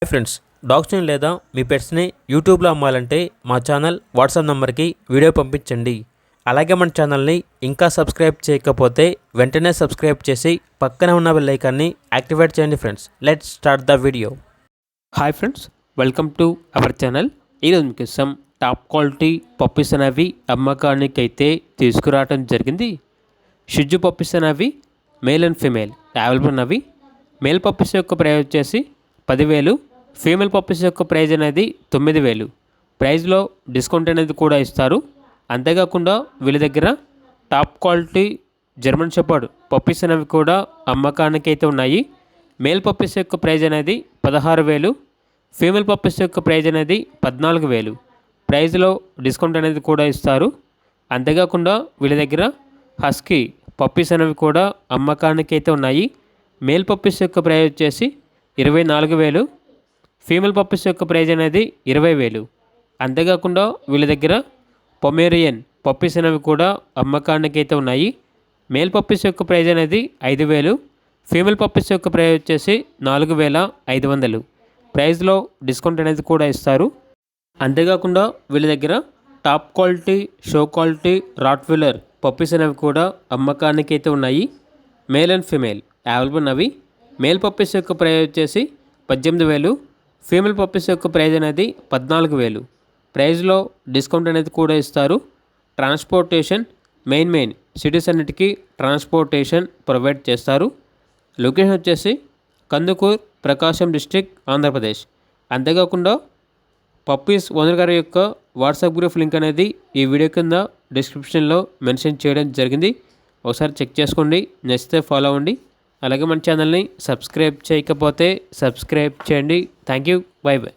Hi friends, డాగ్స్ని లేదా మీ పెట్స్ని యూట్యూబ్లో అమ్మాలంటే మా ఛానల్ వాట్సాప్ నెంబర్కి వీడియో పంపించండి. అలాగే మన ఛానల్ని ఇంకా సబ్స్క్రైబ్ చేయకపోతే వెంటనే సబ్స్క్రైబ్ చేసి పక్కనే ఉన్న బెల్ ఐకాన్ని యాక్టివేట్ చేయండి. Friends, let's start the video. Hi friends, welcome to our channel. ఈరోజు మీకోసం టాప్ క్వాలిటీ పప్పీస్ అనేవి అమ్మకానికి అయితే తీసుకురావడం జరిగింది. షిజ్జు పప్పీస్ అనేవి మేల్ అండ్ ఫీమేల్ అవైలబుల్ ఉన్నవి. మేల్ పప్పీస్ యొక్క ప్రైస్ వచ్చేసి 10,000, ఫీమేల్ పప్పీస్ యొక్క ప్రైజ్ అనేది 9,000. ప్రైజ్లో డిస్కౌంట్ అనేది కూడా ఇస్తారు. అంతేకాకుండా వీళ్ళ దగ్గర top quality German shepherd puppies అనేవి కూడా అమ్మకానికి అయితే ఉన్నాయి. మేల్ పప్పీస్ యొక్క ప్రైజ్ అనేది 16,000, ఫీమేల్ పప్పీస్ యొక్క ప్రైజ్ అనేది 14,000. ప్రైజ్లో డిస్కౌంట్ అనేది కూడా ఇస్తారు. అంతేకాకుండా వీళ్ళ దగ్గర హస్కీ పప్పీస్ అనేవి కూడా అమ్మకానికి అయితే ఉన్నాయి. మేల్ పప్పీస్ యొక్క ప్రైజ్ వచ్చేసి 24,000, ఫీమేల్ పప్పీస్ యొక్క ప్రైజ్ అనేది 20,000. అంతేకాకుండా వీళ్ళ దగ్గర పొమేరియన్ పప్పీస్ అనేవి కూడా అమ్మకానికి అయితే ఉన్నాయి. మేల్ పప్పీస్ యొక్క ప్రైజ్ అనేది 5,000, ఫీమేల్ పప్పీస్ యొక్క ప్రైజ్ వచ్చేసి 4,500. ప్రైజ్లో డిస్కౌంట్ అనేది కూడా ఇస్తారు. అంతేకాకుండా వీళ్ళ దగ్గర top quality show quality Rottweiler puppies అనేవి కూడా అమ్మకానికి అయితే ఉన్నాయి. మేల్ అండ్ ఫీమేల్ అవైలబుల్ ఉన్నవి. మేల్ పప్పీస్ యొక్క ప్రైజ్ వచ్చేసి 18,000, ఫీమేల్ పప్పీస్ యొక్క ప్రైజ్ అనేది 14,000. ప్రైజ్లో డిస్కౌంట్ అనేది కూడా ఇస్తారు. ట్రాన్స్పోర్టేషన్ మెయిన్ సిటీస్ అన్నిటికీ ట్రాన్స్పోర్టేషన్ ప్రొవైడ్ చేస్తారు. లొకేషన్ వచ్చేసి కందుకూర్, ప్రకాశం డిస్ట్రిక్ట్, ఆంధ్రప్రదేశ్. అంతేకాకుండా పప్పీస్ ఓనర్ గారి యొక్క వాట్సాప్ గ్రూప్ లింక్ అనేది ఈ వీడియో కింద డిస్క్రిప్షన్లో మెన్షన్ చేయడం జరిగింది. ఒకసారి చెక్ చేసుకోండి, నచ్చితే ఫాలో అవ్వండి. అలాగే మన ఛానల్ని సబ్స్క్రైబ్ చేయకపోతే సబ్స్క్రైబ్ చేయండి. Thank you, by by.